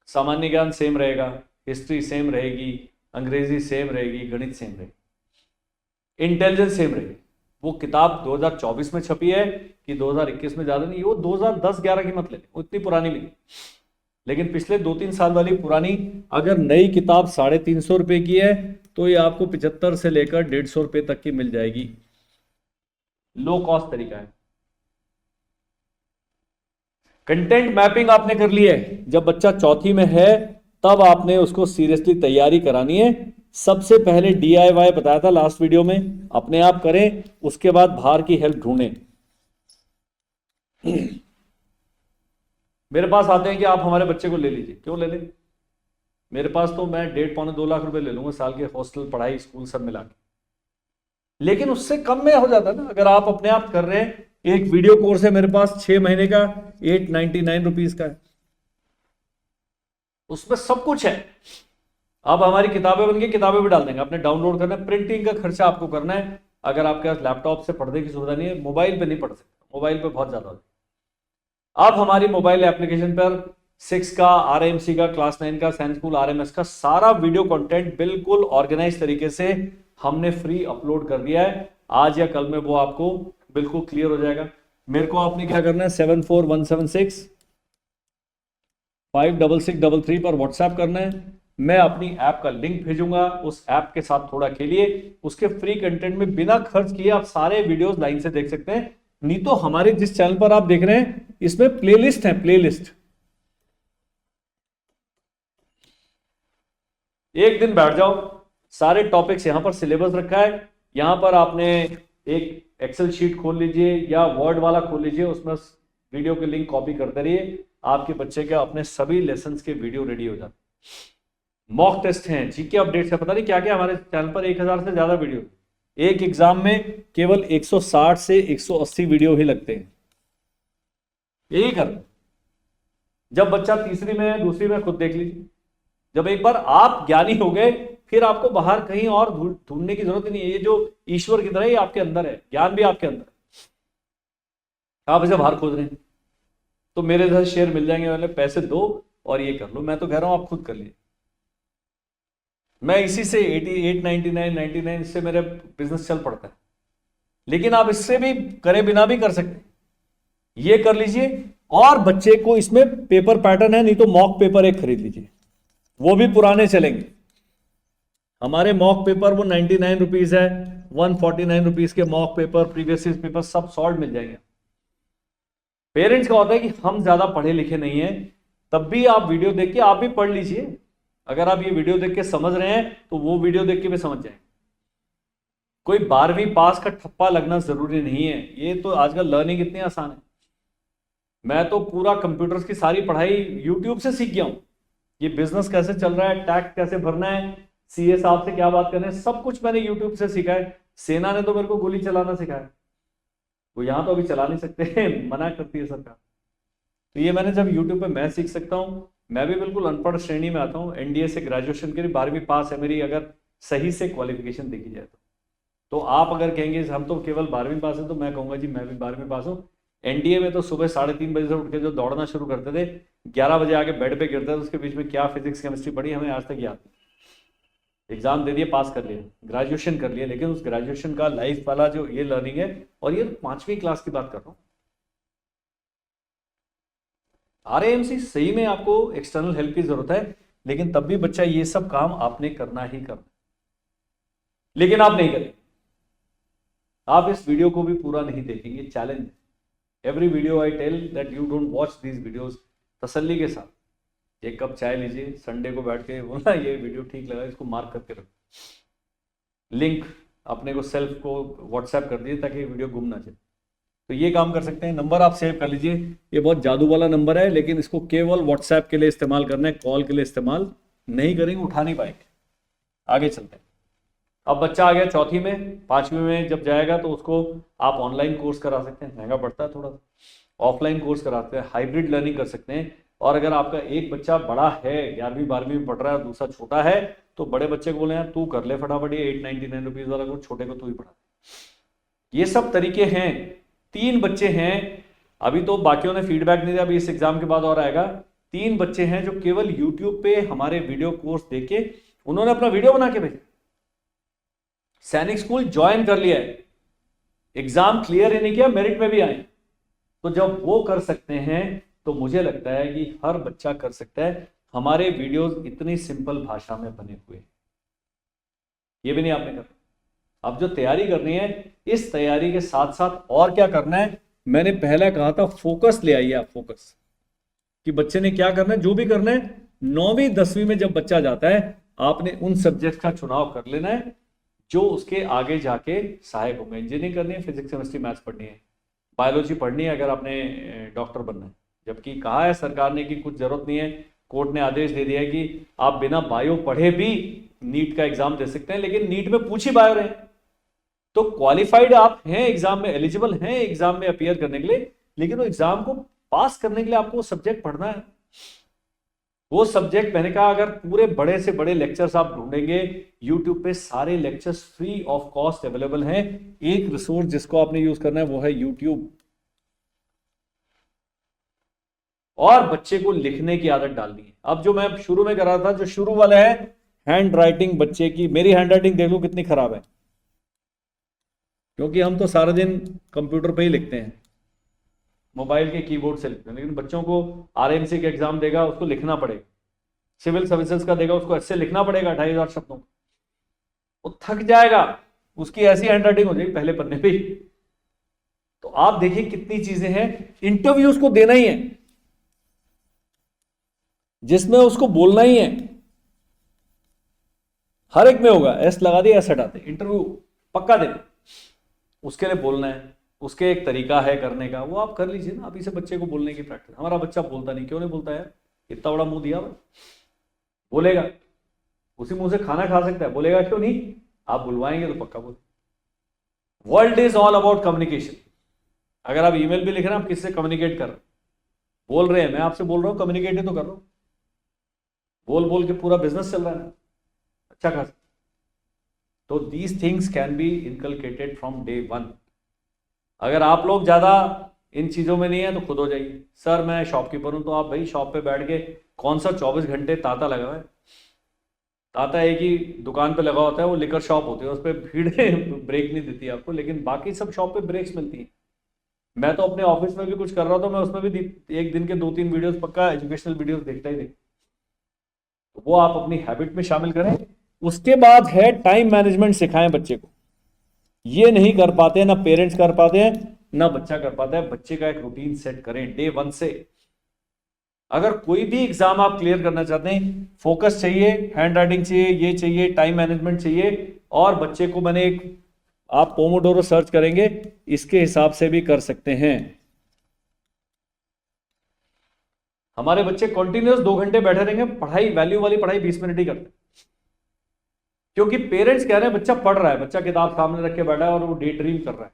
सामान्य ज्ञान सेम रहेगा, हिस्ट्री सेम रहेगी, अंग्रेजी सेम रहेगी, गणित सेम रहेगी, इंटेलिजेंस सेम रहेगी। वो किताब 2024 में छपी है कि 2021 में ज्यादा नहीं, वो 2010-11 की मत लें, उतनी पुरानी नहीं। लेकिन पिछले 2-3 साल वाली पुरानी अगर नई किताब 350 रुपए की है तो ये आपको 75 से लेकर 150 रुपए तक की मिल जाएगी। लो कॉस्ट तरीका है। कंटेंट मैपिंग आपने कर ली है, जब बच्चा चौथी में है तब आपने उसको सीरियसली तैयारी करानी है। सबसे पहले DIY बताया था लास्ट वीडियो में, अपने आप करें, उसके बाद बाहर की हेल्प ढूंढें। मेरे पास आते हैं कि आप हमारे बच्चे को ले लीजिए, क्यों ले लें? मेरे पास तो मैं 1.5-2 लाख रुपए ले लूंगा साल के, हॉस्टल पढ़ाई स्कूल सब मिला के। लेकिन उससे कम में हो जाता है ना अगर आप अपने आप कर रहे हैं। एक वीडियो कोर्स है मेरे पास 6 महीने का, 899 रुपीज का है, उसमें सब कुछ है। अब हमारी किताबें बन गई, किताबें भी डाल देंगे, आपने डाउनलोड करना है, प्रिंटिंग का खर्चा आपको करना है। अगर आपके पास लैपटॉप से पढ़ने की सुविधा नहीं है, मोबाइल पे नहीं पढ़ सकते, मोबाइल पे बहुत ज्यादा होती है। अब हमारी मोबाइल एप्लीकेशन पर 6 का, RMC का, क्लास 9 का, साइंस स्कूल RMS का सारा वीडियो कंटेंट बिल्कुल ऑर्गेनाइज तरीके से हमने फ्री अपलोड कर दिया है। आज या कल में वो आपको बिल्कुल क्लियर हो जाएगा। मेरे को आपने क्या करना है, 74176 56633 पर व्हाट्सएप करना है। मैं अपनी ऐप का लिंक भेजूंगा, उस ऐप के साथ थोड़ा खेलिए, उसके फ्री कंटेंट में बिना खर्च किए आप सारे वीडियोस लाइन से देख सकते हैं। नहीं तो हमारे जिस चैनल पर आप देख रहे हैं इसमें प्लेलिस्ट है, प्लेलिस्ट। एक दिन बैठ जाओ, सारे टॉपिक्स यहां पर सिलेबस रखा है, यहां पर आपने एक एक्सेल शीट खोल लीजिए या वर्ड वाला खोल लीजिए, उसमें वीडियो के लिंक कॉपी करते रहिए, आपके बच्चे के अपने सभी लेसन्स के वीडियो रेडी हो जाते। मॉक टेस्ट हैं, जीके अपडेट्स है, पता नहीं क्या क्या हमारे चैनल पर 1000 से ज्यादा वीडियो। एक एग्जाम में केवल 160 से 180 वीडियो ही लगते हैं। यही कर, जब बच्चा तीसरी में है, दूसरी में, खुद देख लीजिए। जब एक बार आप ज्ञानी हो गए फिर आपको बाहर कहीं और ढूंढने की जरूरत नहीं है। ये जो ईश्वर की तरह ही आपके अंदर है, ज्ञान भी आपके अंदर है, आप इसे बाहर खोज रहे हैं। तो मेरे जैसे शेयर मिल जाएंगे, वाले पैसे दो और ये कर लो। मैं तो कह रहा हूं आप खुद कर लीजिए। मैं इसी से 88, 99 इससे मेरे बिजनेस चल पड़ता है। लेकिन आप इससे भी करे बिना भी कर सकते, ये कर लीजिए। और बच्चे को इसमें पेपर पैटर्न है, नहीं तो मॉक पेपर एक खरीद लीजिए, वो भी पुराने चलेंगे। हमारे मॉक पेपर वो 99 रुपीज है, 149 रुपीज के मॉक पेपर, प्रीवियस पेपर सब सॉल्व मिल जाएंगे। पेरेंट्स का होता है कि हम ज्यादा पढ़े लिखे नहीं हैं, तब भी आप वीडियो देख के आप भी पढ़ लीजिए। अगर आप ये वीडियो देख के समझ रहे हैं तो वो वीडियो देख के भी समझ जाएंगे। कोई 12वीं पास का ठप्पा लगना जरूरी नहीं है। ये तो आजकल लर्निंग इतनी आसान है। मैं तो पूरा कंप्यूटर्स की सारी पढ़ाई यूट्यूब से सीख गया हूं। ये बिजनेस कैसे चल रहा है, टैक्स कैसे भरना है, सीए साहब से क्या बात करना है, सब कुछ मैंने यूट्यूब से सीखा है। सेना ने तो मेरे को गोली चलाना सिखाया, वो यहां तो अभी चला नहीं सकते मना करती है सरकार। तो ये मैंने जब यूट्यूब पे मैं सीख सकता हूं। मैं भी बिल्कुल अनपढ़ श्रेणी में आता हूं, एनडीए से ग्रेजुएशन के लिए 12वीं पास है मेरी, अगर सही से क्वालिफिकेशन देखी जाए तो आप अगर कहेंगे हम तो केवल 12वीं पास है, तो मैं कहूंगा जी मैं भी 12वीं पास हूं। एनडीए में तो सुबह 3:30 बजे से उठ के जो दौड़ना शुरू करते थे, 11 बजे आके बेड पे गिरते थे, उसके बीच में क्या फिजिक्स केमिस्ट्री पढ़ी हमें आज तक याद नहीं। एग्जाम दे दिए, पास कर लिया, ग्रेजुएशन कर लिया, लेकिन उस ग्रेजुएशन का लाइफ वाला जो ये लर्निंग है, और ये 5वीं क्लास की बात कर रहा हूँ। RAMC सही में आपको एक्सटर्नल हेल्प की जरूरत है, लेकिन तब भी बच्चा ये सब काम आपने करना ही करना, लेकिन आप नहीं करेंगे। आप इस वीडियो को भी पूरा नहीं देखेंगे, challenge. Every video I tell that you don't watch these videos तसल्ली के साथ। एक कप चाय लीजिए, संडे को बैठ के बोलना ये वीडियो ठीक लगा, इसको मार्क करके रखो, लिंक अपने को सेल्फ को व्हाट्सएप कर दीजिए ताकि वीडियो गुम ना जाए। तो ये काम कर सकते हैं। नंबर आप सेव कर लीजिए, ये बहुत जादू वाला नंबर है, लेकिन इसको केवल व्हाट्सएप के लिए इस्तेमाल करना है, कॉल के लिए इस्तेमाल नहीं करेंगे, उठा नहीं पाएंगे। आगे चलते हैं। अब बच्चा आ गया चौथी में, पांचवी में जब जाएगा तो उसको आप ऑनलाइन कोर्स करा सकते हैं, महंगा पड़ता है थोड़ा, ऑफलाइन कोर्स कराते हैं, हाइब्रिड लर्निंग कर सकते हैं। और अगर आपका एक बच्चा बड़ा है, 11वीं 12वीं में पढ़ रहा है और दूसरा छोटा है, तो बड़े बच्चे को बोले यार तू कर ले फटाफट ये 899 रुपीज वाला कोर्स, छोटे को तू ही पढ़ा। ये सब तरीके हैं। 3 बच्चे हैं, अभी तो बाकियों ने फीडबैक नहीं दिया, अभी इस एग्जाम के बाद और आएगा। 3 बच्चे हैं जो केवल यूट्यूब पे हमारे वीडियो कोर्स देके उन्होंने अपना वीडियो बना के भेजा, सैनिक स्कूल ज्वाइन कर लिया है, एग्जाम क्लियर ही नहीं किया, मेरिट में भी आए। तो जब वो कर सकते हैं तो मुझे लगता है कि हर बच्चा कर सकता है। हमारे वीडियोस इतनी सिंपल भाषा में बने हुए, ये भी नहीं आपने करना। अब जो तैयारी करनी है, इस तैयारी के साथ साथ और क्या करना है, मैंने पहले कहा था फोकस ले आइए आप, फोकस कि बच्चे ने क्या करना है, जो भी करना है। 9वीं 10वीं में जब बच्चा जाता है, आपने उन सब्जेक्ट का चुनाव कर लेना है जो उसके आगे जाके सहायक होंगे। इंजीनियरिंग करनी है, फिजिक्स केमिस्ट्री मैथ्स पढ़नी है, बायोलॉजी पढ़नी है अगर आपने डॉक्टर बनना है। जबकि कहा है सरकार ने कि कुछ जरूरत नहीं है, कोर्ट ने आदेश दे दिया है कि आप बिना बायो पढ़े भी नीट का एग्जाम दे सकते हैं, लेकिन नीट में पूछ ही बायो रहे। तो क्वालिफाइड आप हैं, एग्जाम में एलिजिबल हैं एग्जाम में अपीयर करने के लिए, लेकिन वो एग्जाम को पास करने के लिए आपको सब्जेक्ट पढ़ना है। वो सब्जेक्ट मैंने कहा, अगर पूरे बड़े से बड़े लेक्चर्स आप ढूंढेंगे यूट्यूब पे, सारे lectures free of cost available हैं। एक रिसोर्स जिसको आपने यूज करना है वो है यूट्यूब। और बच्चे को लिखने की आदत डालनी है। अब जो मैं शुरू में कर रहा था, जो शुरू वाला है हैंड राइटिंग बच्चे की, मेरी हैंड राइटिंग देख लो कितनी खराब है, क्योंकि हम तो सारा दिन कंप्यूटर पे ही लिखते हैं, मोबाइल के कीबोर्ड से लिखते हैं। लेकिन बच्चों को RAMC का एग्जाम देगा, उसको लिखना पड़ेगा, सिविल सर्विसेज का देगा, उसको ऐसे लिखना पड़ेगा 2500 शब्दों, वो थक जाएगा, उसकी ऐसी हैंड राइटिंग हो जाएगी पहले पन्ने पे। तो आप देखिए कितनी चीजें हैं। इंटरव्यू उसको देना ही है जिसमें उसको बोलना ही है, हर एक में होगा, एस लगा दिया एस हटाते, इंटरव्यू पक्का देना, उसके लिए बोलना है, उसके एक तरीका है करने का, वो आप कर लीजिए ना। अभी से बच्चे को बोलने की प्रैक्टिस। हमारा बच्चा बोलता नहीं, क्यों नहीं बोलता यार, इतना बड़ा मुंह दिया, बोलेगा, उसी मुंह से खाना खा सकता है, बोलेगा क्यों नहीं, आप बुलवाएंगे तो पक्का बोल। World is all about communication. अगर आप ईमेल भी लिख रहे हैं, आप किससे कम्युनिकेट कर रहे हैं, बोल रहे हैं, मैं आपसे बोल रहा हूं, कम्युनिकेट ही तो कर रहा हूं, बोल बोल के पूरा बिजनेस चल रहा है अच्छा खासा। तो these things can be inculcated from day 1। अगर आप लोग ज्यादा इन चीजों में नहीं है तो खुद हो जाइए। सर मैं शॉपकीपर हूं, तो आप भाई शॉप पे बैठ के, कौन सा 24 घंटे ताता लगा हुआ है, ताता एक ही दुकान पे लगा होता है, वो लिकर शॉप होती है, उस पर भीड़ ब्रेक नहीं देती आपको, लेकिन बाकी सब शॉप पे ब्रेक्स मिलती हैं। मैं तो अपने ऑफिस में भी कुछ कर रहा था, मैं उसमें भी एक दिन के 2-3 वीडियोस पक्का एजुकेशनल वीडियोस देखता ही देखता। तो वो आप अपनी हैबिट में शामिल करें। उसके बाद है टाइम मैनेजमेंट सिखाएं बच्चे को। ये नहीं कर पाते हैं, ना पेरेंट्स कर पाते हैं, ना बच्चा कर पाता है। बच्चे का एक रूटीन सेट करें डे 1 से। अगर कोई भी एग्जाम आप क्लियर करना चाहते हैं, फोकस चाहिए, हैंड राइटिंग चाहिए, ये चाहिए, टाइम मैनेजमेंट चाहिए, और बच्चे को मैंने एक, आप पोमोडोरो सर्च करेंगे, इसके हिसाब से भी कर सकते हैं। हमारे बच्चे कंटिन्यूअस 2 घंटे बैठे रहेंगे, पढ़ाई, वैल्यू वाली पढ़ाई 20 मिनट ही करते, क्योंकि पेरेंट्स कह रहे हैं बच्चा पढ़ रहा है, बच्चा किताब सामने रख के बैठा है और वो डे ड्रीम कर रहा है।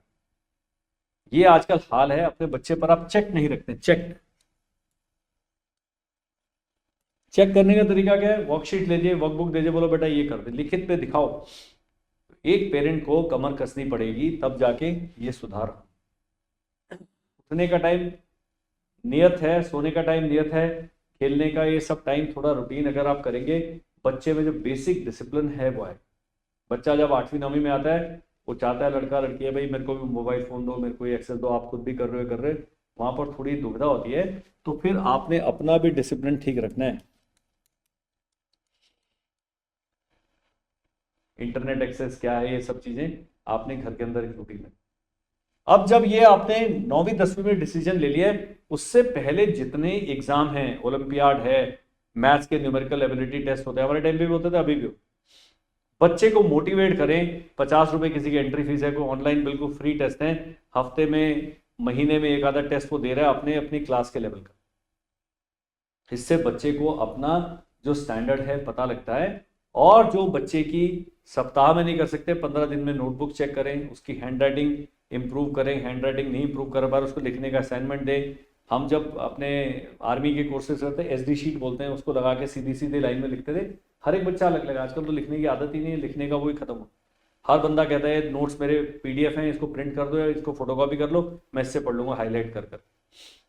ये आजकल हाल है। अपने बच्चे पर आप चेक नहीं रखते। चेक करने का तरीका क्या है, वर्कशीट लीजिए, वर्कबुक दीजिए, बोलो बेटा ये कर दे, लिखित पे दिखाओ। एक पेरेंट को कमर कसनी पड़ेगी, तब जाके ये सुधार। उठने का टाइम नियत है, सोने का टाइम नियत है, खेलने का ये सब टाइम थोड़ा रूटीन अगर आप करेंगे, बच्चे में जो बेसिक डिसिप्लिन है वो है। बच्चा जब 8वीं 9वीं में आता है, वो चाहता है, लड़का लड़की है, भाई मेरे को भी मोबाइल फोन दो, मेरे को एक्सेस दो, आप खुद भी कर रहे हो, वहां पर थोड़ी दुविधा होती है, तो फिर आपने अपना भी डिसिप्लिन ठीक रखना है। इंटरनेट एक्सेस क्या है, ये सब चीजें आपने घर के अंदर एक रूटीन में। अब जब ये आपने 9वीं 10वीं में डिसीजन ले लिया है, उससे पहले जितने एग्जाम हैं, ओलंपियाड है, मैथ्स के न्यूमेरिकल एबिलिटी टेस्ट होते हैं, हमारे टाइम पे भी होते थे, अभी भी हो। बच्चे को मोटिवेट करें। 50 रुपए किसी की एंट्री फीस है, कोई ऑनलाइन बिल्कुल फ्री टेस्ट है, हफ्ते में महीने में एक आधा टेस्ट वो दे रहा है अपने अपनी क्लास के लेवल का। इससे बच्चे को अपना जो स्टैंडर्ड है पता लगता है। और जो बच्चे की सप्ताह में नहीं कर सकते, 15 दिन में नोटबुक चेक करें, उसकी हैंड राइटिंग इंप्रूव करें, हैंड राइटिंग नहीं इंप्रूव कर बार उसको लिखने का असाइनमेंट दें। हम जब अपने आर्मी के कोर्सेज रहते हैं, SD शीट बोलते हैं, उसको लगा के सीधी सीधी लाइन में लिखते थे। हर एक बच्चा अलग लगा, आजकल तो लिखने की आदत ही नहीं है, लिखने का वो ही खत्म हो। हर बंदा कहता है नोट्स मेरे PDF हैं, इसको प्रिंट कर दो या इसको फोटोकॉपी कर लो, मैं इससे पढ़ लूंगा हाईलाइट कर कर।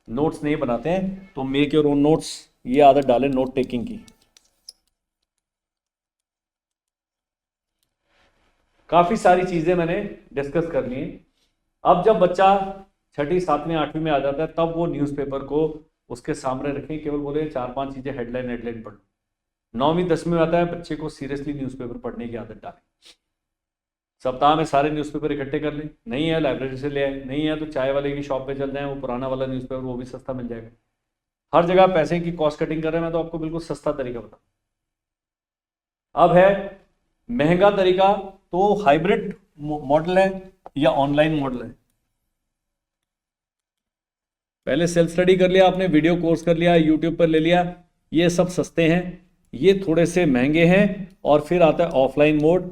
नोट्स नहीं बनाते हैं, तो मेक योर ओन नोट्स, ये आदत डालें नोट टेकिंग की। काफी सारी चीजें मैंने डिस्कस कर ली हैं। अब जब बच्चा 6ठी 7वीं 8वीं में आ जाता है, तब वो न्यूज़पेपर को उसके सामने रखें, केवल बोले 4-5 चीजें हेडलाइन पढ़ लो। 9वीं 10वीं में आता है, बच्चे को सीरियसली न्यूज़पेपर पढ़ने की आदत डालें। सप्ताह में सारे न्यूज़पेपर इकट्ठे कर लें, नहीं है लाइब्रेरी से ले आए, नहीं है तो चाय वाले की शॉप पे चल जाएं, वो पुराना वाला न्यूज़पेपर वो भी सस्ता मिल जाएगा। हर जगह पैसे की कॉस्ट कटिंग कर रहे हैं, मैं तो आपको बिल्कुल सस्ता तरीका बताऊं। अब है महंगा तरीका, तो हाइब्रिड मॉडल है या ऑनलाइन मॉडल है। पहले सेल्फ स्टडी कर लिया आपने, वीडियो कोर्स कर लिया, यूट्यूब पर ले लिया, ये सब सस्ते हैं। ये थोड़े से महंगे हैं। और फिर आता है ऑफलाइन मोड,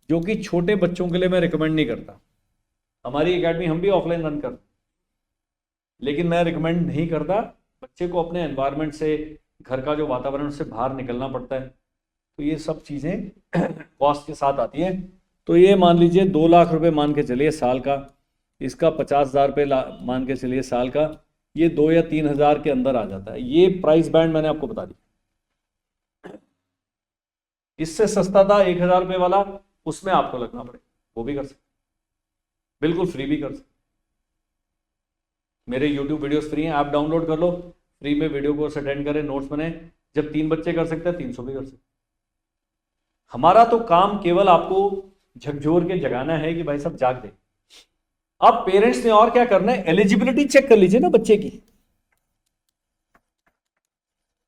जो कि छोटे बच्चों के लिए मैं रिकमेंड नहीं करता। हमारी एकेडमी हम भी ऑफलाइन रन करते, लेकिन मैं रिकमेंड नहीं करता। बच्चे को अपने एनवायरनमेंट से, घर का जो वातावरण से बाहर निकलना पड़ता है, तो ये सब चीज़ें कॉस्ट के साथ आती हैं। तो ये मान लीजिए 2 लाख रुपए मान के चलिए साल का, इसका 50,000 रुपये मान के चलिए साल का, ये 2 या 3 हज़ार के अंदर आ जाता है। ये प्राइस बैंड मैंने आपको बता दिया। इससे सस्ता था 1,000 रुपये वाला, उसमें आपको लगना पड़ेगा, वो भी कर सकते, बिल्कुल फ्री भी कर सकते। मेरे YouTube वीडियोस फ्री हैं, आप डाउनलोड कर लो, फ्री में वीडियो कोर्स अटेंड करें, नोट्स बने। जब 3 बच्चे कर सकते हैं, 300 भी कर सकते। हमारा तो काम केवल आपको झकझोर के जगाना है कि भाई सब जाग दे। अब पेरेंट्स ने और क्या करना है, एलिजिबिलिटी चेक कर लीजिए ना बच्चे की,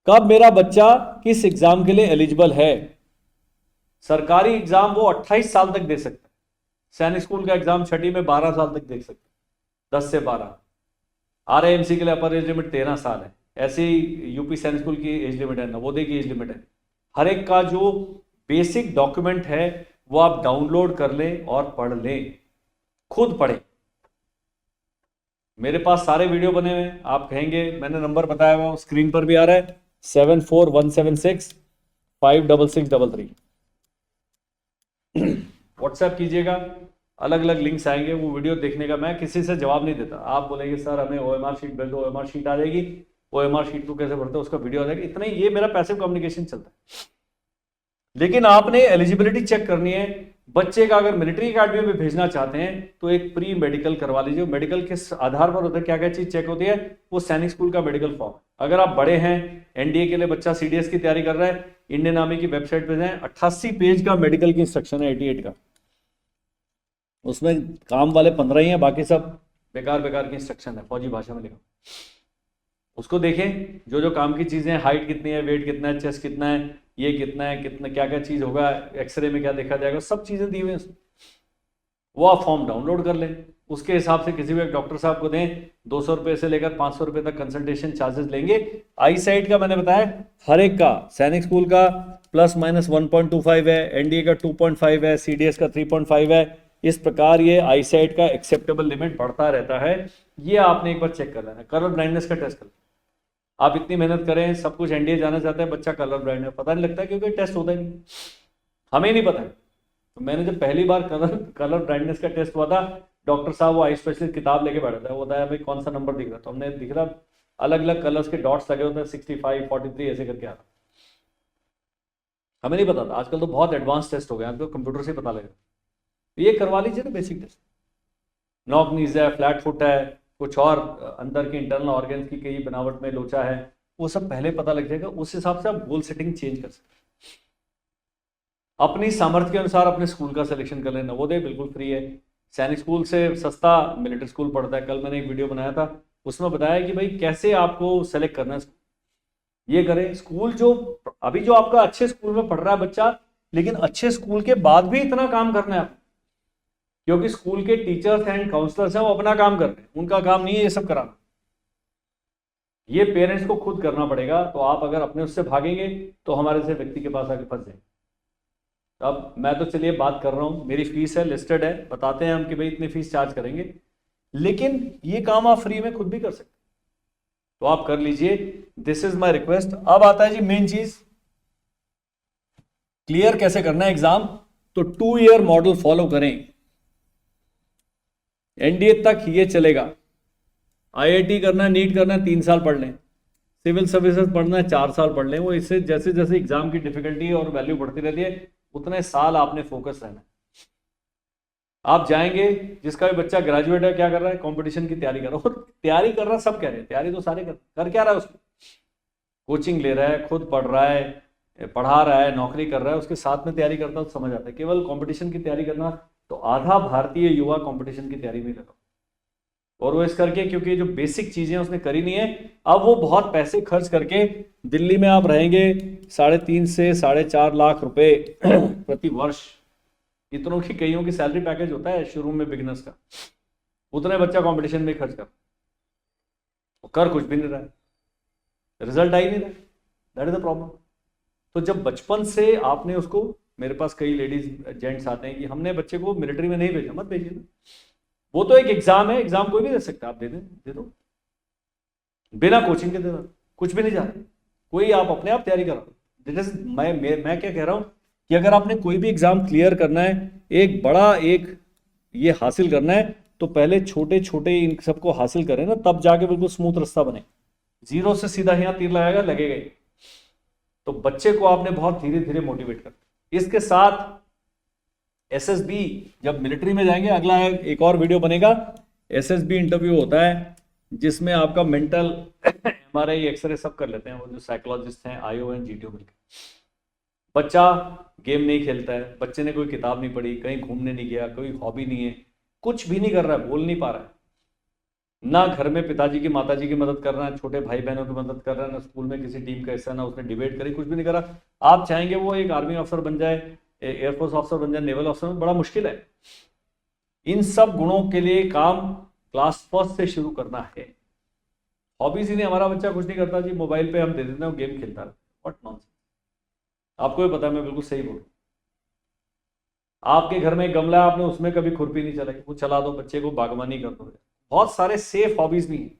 कब मेरा बच्चा किस एग्जाम के लिए एलिजिबल है। सरकारी एग्जाम वो 28 साल तक दे सकता है। सैनिक स्कूल का एग्जाम 6ठी में 12 साल तक दे सकते हैं, 10 से 12। RAMC के लिए अपर एज लिमिट 13 साल है। ऐसे ही UP सैनिक स्कूल की एज लिमिट है, नवोदय की एज लिमिट है। हर एक का जो बेसिक डॉक्यूमेंट है वो आप डाउनलोड कर लें और पढ़ लें, खुद पढ़ें। मेरे पास सारे वीडियो बने हुए हैं, आप कहेंगे, मैंने नंबर बताया हुआ स्क्रीन पर भी आ रहा है, 7417656633। व्हाट्सएप कीजिएगा, अलग अलग लिंक्स आएंगे, वो वीडियो देखने का। मैं किसी से जवाब नहीं देता। आप बोलेंगे सर हमें OMR शीट भेज दो, OMR शीट आ जाएगी, OMR शीट को कैसे भरते हैं, उसका वीडियो आ जाएगा, इतना ही। ये मेरा पैसिव कम्युनिकेशन चलता है। लेकिन आपने एलिजिबिलिटी चेक करनी है। बच्चे का अगर मिलिट्री एकेडमी में भेजना चाहते हैं, तो एक प्री मेडिकल करवा लीजिए। मेडिकल किस आधार पर होता है, क्या क्या चीज चेक होती है, वो सैनिक स्कूल का मेडिकल फॉर्म। अगर आप बड़े हैं, NDA के लिए बच्चा CDS की तैयारी कर रहा है, इंडियन आर्मी की वेबसाइट पे जाएं, 88 पेज का मेडिकल की इंस्ट्रक्शन है, 88 का। उसमें काम वाले 15 ही हैं, बाकी सब बेकार बेकार की इंस्ट्रक्शन है, फौजी भाषा में लिखा। उसको देखें, जो जो काम की चीजें, हाइट कितनी है, वेट कितना है, चेस्ट कितना है, ये कितना है, कितना क्या क्या चीज होगा, एक्सरे में क्या देखा जाएगा, सब चीजें दी हुई हैं। वो आप फॉर्म डाउनलोड कर लें, उसके हिसाब से किसी भी एक डॉक्टर साहब को दें। 200 रुपये से लेकर 500 रुपये तक कंसल्टेशन चार्जेस लेंगे। आई साइट का मैंने बताया, हर एक का, सैनिक स्कूल का ±1.25 है, NDA का 2.5 है, CDS का 3.5 है। इस प्रकार ये आई साइट का एक्सेप्टेबल लिमिट बढ़ता रहता है। ये आपने एक बार चेक कर लेना। कलर ब्लाइंडनेस का टेस्ट कर, आप इतनी मेहनत करें, सब कुछ NDA जाना चाहता है, बच्चा कलर ब्लाइंड है, पता नहीं लगता क्योंकि टेस्ट होता ही नहीं, हमें नहीं पता है। तो मैंने जब पहली बार कलर ब्लाइंडनेस का टेस्ट हुआ था, डॉक्टर साहब वो आई स्पेशलिस्ट किताब लेके बैठा था, वो बताया भाई कौन सा नंबर दिख रहा, तो हमने दिख रहा अलग अलग कलर्स के डॉट्स लगे होते हैं, 65, 43 ऐसे करके आ रहा। हमें नहीं पता था। आजकल तो बहुत एडवांस टेस्ट हो गए, आपको कंप्यूटर से पता लगेगा। ये करवा लीजिए ना बेसिक टेस्ट। नॉक नीज है, फ्लैट फुट है, कुछ और अंदर के इंटरनल ऑर्गन्स की कई बनावट में लोचा है, वो सब पहले पता लग जाएगा। उस हिसाब से आप गोल सेटिंग चेंज कर सकते हैं। अपनी सामर्थ्य के अनुसार अपने स्कूल का सिलेक्शन कर लें। नवोदय बिल्कुल फ्री है, सैनिक स्कूल से सस्ता मिलिट्री स्कूल पड़ता है। कल मैंने एक वीडियो बनाया था, उसमें बताया कि भाई कैसे आपको सेलेक्ट करना है। ये करें स्कूल जो अभी जो आपका अच्छे स्कूल में पढ़ रहा है बच्चा, लेकिन अच्छे स्कूल के बाद भी इतना काम करना है आपको, क्योंकि स्कूल के टीचर्स एंड काउंसलर्स हैं, वो अपना काम कर रहे हैं, उनका काम नहीं है ये सब कराना। ये पेरेंट्स को खुद करना पड़ेगा। तो आप अगर अपने उससे भागेंगे तो हमारे से व्यक्ति के पास आके फंस जाएंगे। अब मैं तो चलिए बात कर रहा हूं, मेरी फीस है, लिस्टेड है, बताते हैं हम कि भाई इतनी फीस चार्ज करेंगे, लेकिन ये काम आप फ्री में खुद भी कर सकते, तो आप कर लीजिए। This is my request. अब आता है जी मेन चीज, क्लियर कैसे करना है एग्जाम। तो 2 ईयर मॉडल फॉलो करें, एनडीए तक ये चलेगा। आईआईटी करना है, नीट करना है, 3 साल पढ़ लें। सिविल सर्विसेज पढ़ना है, 4 साल पढ़ लें। वो इससे जैसे जैसे एग्जाम की डिफिकल्टी और वैल्यू बढ़ती रहती है, उतने साल आपने फोकस रहना है। आप जाएंगे, जिसका भी बच्चा ग्रेजुएट है, क्या कर रहा है, कंपटीशन की तैयारी कर रहा है। तैयारी कर रहा है, सब कह रहे हैं तैयारी तो सारे कर क्या रहा है उसको, कोचिंग ले रहा है, खुद पढ़ रहा है, पढ़ा रहा है, नौकरी कर रहा है, उसके साथ में तैयारी करता है, तो समझ आता है। केवल कंपटीशन की तैयारी करना, तो आधा भारतीय युवा कंपटीशन की तैयारी में लगा, और वो इस करके क्योंकि जो बेसिक चीजें उसने करी नहीं है। अब वो बहुत पैसे खर्च करके, दिल्ली में आप रहेंगे 3.5 से 4.5 लाख रुपए प्रति वर्ष, इतनों की कईयों की सैलरी पैकेज होता है शुरू में बिगनर्स का, उतने बच्चा कंपटीशन में खर्च कर कुछ भी नहीं रहा है, रिजल्ट आ ही नहीं रहा, दैट इज द प्रॉब्लम। तो जब बचपन से आपने उसको, मेरे पास कई लेडीज जेंट्स आते हैं कि हमने बच्चे को मिलिट्री में नहीं भेजा, मत भेजिए ना, वो तो एक एग्जाम है, एग्जाम कोई भी दे सकता है, आप दे दो बिना कोचिंग के, दे दो, कुछ भी नहीं जा रहा कोई, आप अपने आप तैयारी करो। मैं क्या कह रहा हूं कि अगर आपने कोई भी एग्जाम क्लियर करना है, एक बड़ा एक ये हासिल करना है, तो पहले छोटे छोटे इन सबको हासिल करें ना, तब जाके बिल्कुल स्मूथ रास्ता बने। 0 से सीधा यहां तीर लगाएगा, लगेगा ही। तो बच्चे को आपने बहुत धीरे धीरे मोटिवेट कर, इसके साथ एसएसबी, जब मिलिट्री में जाएंगे, अगला एक और वीडियो बनेगा, एसएसबी इंटरव्यू होता है, जिसमें आपका मेंटल एमआरआई एक्सरे सब कर लेते हैं वो जो साइकोलॉजिस्ट हैं, आईओ एंड जीटीओ मिलकर। बच्चा गेम नहीं खेलता है, बच्चे ने कोई किताब नहीं पढ़ी, कहीं घूमने नहीं गया, कोई हॉबी नहीं है, कुछ भी नहीं कर रहा है, बोल नहीं पा रहा है, ना घर में पिताजी की माताजी की मदद कर रहा है, छोटे भाई बहनों की मदद कर रहा है, ना स्कूल में किसी टीम का हिस्सा, ना उसने डिबेट करी, कुछ भी नहीं करा। आप चाहेंगे वो एक आर्मी ऑफिसर बन जाए, एयरफोर्स ऑफिसर बन जाए, नेवल ऑफिसर, बड़ा मुश्किल है। इन सब गुणों के लिए काम क्लास फर्स्ट से शुरू करना है। हॉबीज ही नहीं, हमारा बच्चा कुछ नहीं करता जी, मोबाइल पे हम दे देते हैं, गेम खेलता है, व्हाट नॉनसेंस। आपको भी पता है मैं बिल्कुल सही बोलूं। आपके घर में एक गमला है, आपने उसमें कभी खुरपी नहीं चलाई, वो चला दो, बच्चे को बागवानी कर दो। बहुत सारे सेफ हॉबीज नहीं है।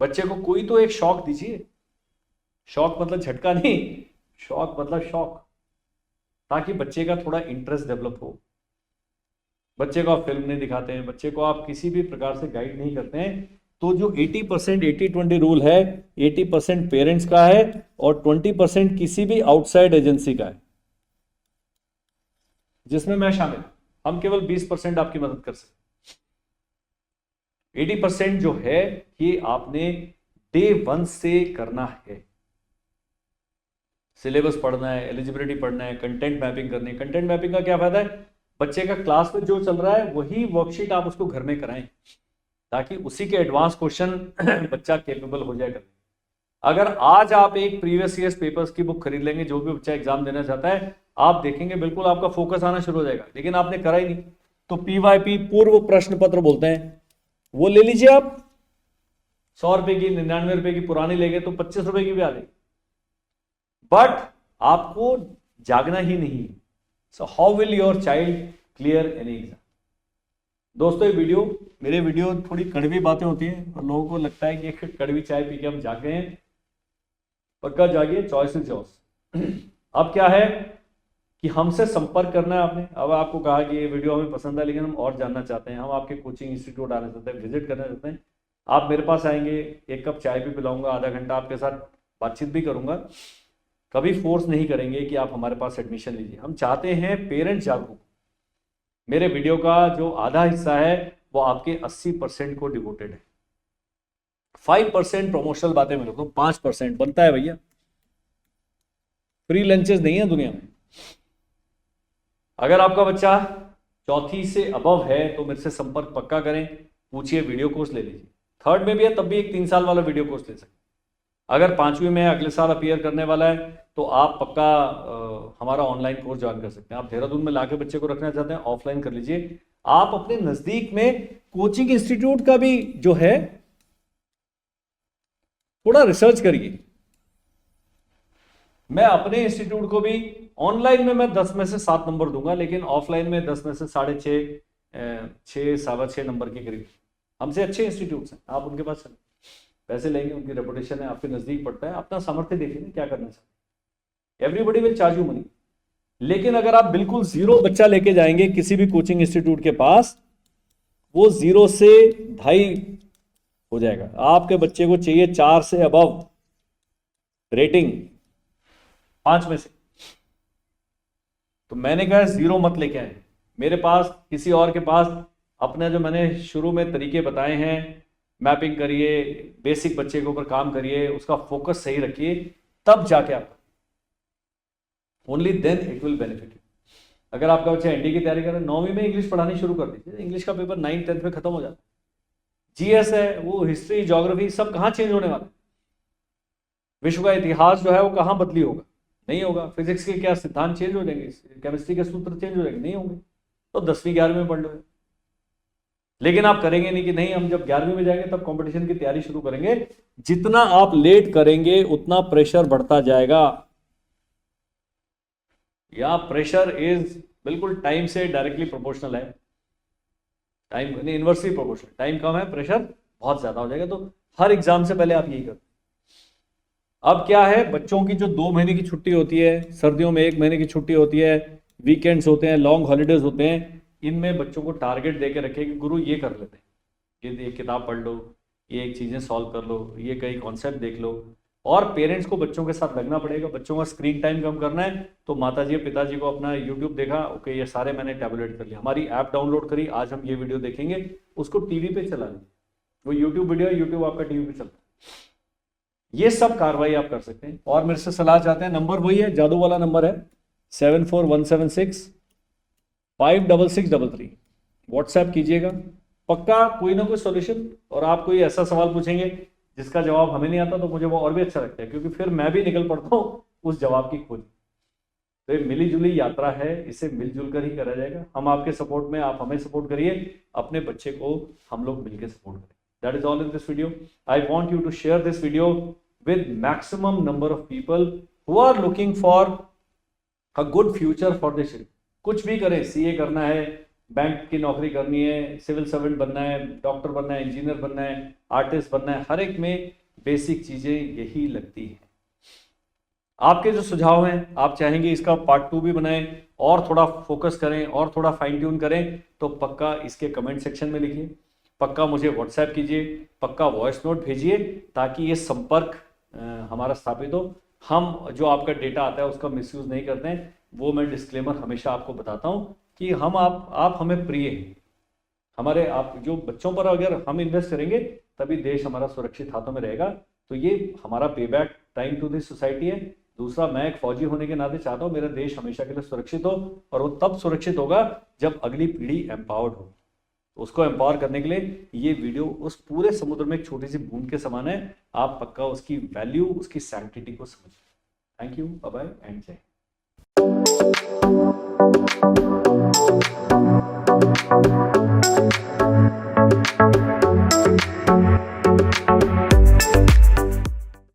बच्चे को कोई तो एक शौक दीजिए, शौक मतलब झटका नहीं, शौक मतलब शौक, ताकि बच्चे का थोड़ा इंटरेस्ट डेवलप हो। बच्चे को आप फिल्म नहीं दिखाते हैं, बच्चे को आप किसी भी प्रकार से गाइड नहीं करते हैं, तो जो 80% 80-20 रूल है, 80% पेरेंट्स का है और 20% किसी भी आउटसाइड एजेंसी का है, जिसमें मैं शामिल। हम केवल 20% आपकी मदद कर सकते। 80% जो है ये आपने डे 1 से करना है। सिलेबस पढ़ना है, एलिजिबिलिटी पढ़ना है, कंटेंट मैपिंग करनी है। कंटेंट मैपिंग का क्या फायदा है, बच्चे का क्लास में जो चल रहा है वही वर्कशीट आप उसको घर में कराएं, ताकि उसी के एडवांस क्वेश्चन बच्चा कैपेबल हो जाएगा। अगर आज आप एक प्रीवियस ईयर्स पेपर्स की बुक खरीद लेंगे, जो भी बच्चा एग्जाम देना चाहता है, आप देखेंगे बिल्कुल आपका फोकस आना शुरू हो जाएगा, लेकिन आपने करा ही नहीं। तो पीवाईपी पूर्व प्रश्न पत्र बोलते हैं, वो ले लीजिए आप, 100 रुपए की, 99 रुपए की पुरानी लेंगे तो 25 रुपए की भी आ जाएगी, बट आपको जागना ही नहीं। So how will your child clear any exam. दोस्तों ये वीडियो, मेरे वीडियो थोड़ी कड़वी बातें होती हैं और लोगों को लगता है कि कड़वी चाय पी के हम जाग गए हैं। पक्का जागिए, चॉइस इज योर्स। अब क्या है कि हमसे संपर्क करना है आपने। अब आपको कहा कि ये वीडियो हमें पसंद है, लेकिन हम और जानना चाहते हैं, हम आपके कोचिंग इंस्टीट्यूट आना चाहते हैं, विजिट करना चाहते हैं। आप मेरे पास आएंगे, 1 कप चाय भी पिलाऊंगा, आधा घंटा आपके साथ बातचीत भी करूंगा। कभी फोर्स नहीं करेंगे कि आप हमारे पास एडमिशन लीजिए। हम चाहते हैं पेरेंट्स जागरूक। मेरे वीडियो का जो आधा हिस्सा है वो आपके 80% को डिवोटेड है। 5% प्रमोशनल बातें मैं रखता हूँ, 5% बनता है भैया। फ्री लंचेस नहीं है दुनिया में। अगर आपका बच्चा चौथी से अबव है तो मेरे से संपर्क पक्का करें, पूछिए, वीडियो कोर्स ले लीजिए। थर्ड में भी है तब भी एक 3 साल वाला वीडियो कोर्स ले सकते। अगर 5वीं में अगले साल अपीयर करने वाला है तो आप पक्का हमारा ऑनलाइन कोर्स ज्वाइन कर सकते हैं। आप देहरादून में लाके बच्चे को रखना चाहते हैं, ऑफलाइन कर लीजिए। आप अपने नजदीक में कोचिंग इंस्टीट्यूट का भी जो है थोड़ा रिसर्च करिए। मैं अपने इंस्टीट्यूट को भी ऑनलाइन में मैं 10 में से 7 नंबर दूंगा, लेकिन ऑफलाइन में 10 में से 6.5 6.25 नंबर के करीब। हमसे अच्छे इंस्टीट्यूट्स हैं, आप उनके पास चलें, पैसे लेंगे, उनकी रेपुटेशन है, आपके नजदीक पड़ता है, अपना सामर्थ्य देखिए ना क्या करना चाहिए। Everybody will charge you money. लेकिन अगर आप बिल्कुल जीरो बच्चा लेके जाएंगे किसी भी कोचिंग इंस्टीट्यूट के पास, वो 0 से 2.5 हो जाएगा। आपके बच्चे को चाहिए 4 से अबव रेटिंग, 5 में से। तो मैंने कहा 0 मत लेके आए मेरे पास, किसी और के पास। अपने जो मैंने शुरू में तरीके बताए हैं, मैपिंग करिए, बेसिक बच्चे के ऊपर काम करिए, उसका फोकस सही रखिए, तब जाके आप, only then it will benefit you. अगर आपका बच्चा एनडी की तैयारी कर रहा है, 9वीं में इंग्लिश पढ़ानी शुरू कर दीजिए। इंग्लिश का पेपर 9th 10th में खत्म हो जाता है। जीएस है, वो हिस्ट्री, ज्योग्राफी सब कहाँ चेंज होने वाला है? विश्व का इतिहास जो है वो कहाँ बदली होगा? नहीं होगा। फिजिक्स के क्या सिद्धांत चेंज हो जाएंगे? केमिस्ट्री के सूत्र चेंज हो जाएंगे? नहीं होंगे। तो 10वीं 11वीं में पढ़ लो। लेकिन आप करेंगे नहीं कि नहीं हम जब 11वीं में जाएंगे तब कंपटीशन की तैयारी शुरू करेंगे। जितना आप लेट करेंगे उतना प्रेशर बढ़ता जाएगा। या प्रेशर इज बिल्कुल टाइम से डायरेक्टली प्रोपोर्शनल है। टाइम इनवर्सली प्रोपोर्शनल, टाइम कम है, प्रेशर बहुत ज्यादा हो जाएगा। तो हर एग्जाम से पहले आप यही करें। अब क्या है, बच्चों की जो 2 महीने की छुट्टी होती है, सर्दियों में 1 महीने की छुट्टी होती है, वीकेंड्स होते हैं, लॉन्ग हॉलीडेज होते हैं, इनमें बच्चों को टारगेट देके रखे कि गुरु ये कर लेते हैं, ये एक किताब पढ़ लो, ये एक चीज़ें सॉल्व कर लो, ये कई कॉन्सेप्ट देख लो। और पेरेंट्स को बच्चों के साथ लगना पड़ेगा। बच्चों का स्क्रीन टाइम कम करना है तो माताजी पिताजी को अपना यूट्यूब देखा, ओके ये सारे मैंने टैबलेट कर लिया, हमारी ऐप डाउनलोड करी, आज हम ये वीडियो देखेंगे, उसको टीवी पे चला लीजिए। वो यूट्यूब वीडियो, यूट्यूब आपका टीवी पे चलता है। ये सब कार्रवाई आप कर सकते हैं। और मेरे से सलाह चाहते हैं, नंबर वही है, जादू वाला नंबर है 7417656633। व्हाट्सएप कीजिएगा, पक्का कोई ना कोई सॉल्यूशन। और आप कोई ऐसा सवाल पूछेंगे जिसका जवाब हमें नहीं आता तो मुझे वो और भी अच्छा लगता है, क्योंकि फिर मैं भी निकल पड़ता हूँ उस जवाब की खोज। तो ये मिली जुली यात्रा है, इसे मिलजुल कर ही करा जाएगा। हम आपके सपोर्ट में, आप हमें सपोर्ट करिए, अपने बच्चे को हम लोग मिलकर सपोर्ट करें। That is all in this video. I want you to share this video with maximum number of people who are looking for a good future for their children. कुछ भी करें, सीए करना है, बैंक की नौकरी करनी है, सिविल सर्वेंट बनना है, डॉक्टर बनना है, इंजीनियर बनना है, आर्टिस्ट बनना है, हर एक में बेसिक चीजें यही लगती हैं। आपके जो सुझाव हैं, आप चाहेंगे इसका पार्ट 2 भी बनाएं और थोड़ा फोकस करें और थोड़ा फाइन ट्यून करें, तो पक्का इसके कमेंट सेक्शन में लिखिए, पक्का मुझे व्हाट्सएप कीजिए, पक्का वॉइस नोट भेजिए, ताकि ये संपर्क हमारा स्थापित हो। हम जो आपका डेटा आता है उसका मिसयूज नहीं करते हैं। वो मैं डिस्क्लेमर हमेशा आपको बताता हूं कि हम आप हमें प्रिय हैं। हमारे आप जो बच्चों पर अगर हम इन्वेस्ट करेंगे तभी देश हमारा सुरक्षित हाथों में रहेगा। तो ये हमारा pay back time to this society है। दूसरा, मैं एक फौजी होने के नाते चाहता हूँ मेरा देश हमेशा के लिए सुरक्षित हो, और वो तब सुरक्षित होगा जब अगली पीढ़ी एम्पावर्ड हो। उसको एम्पावर करने के लिए ये वीडियो उस पूरे समुद्र में एक छोटी सी बूंद के समान है। आप पक्का उसकी वैल्यू, उसकी सैंक्टिटी को समझिए। Thank you, bye bye and जय।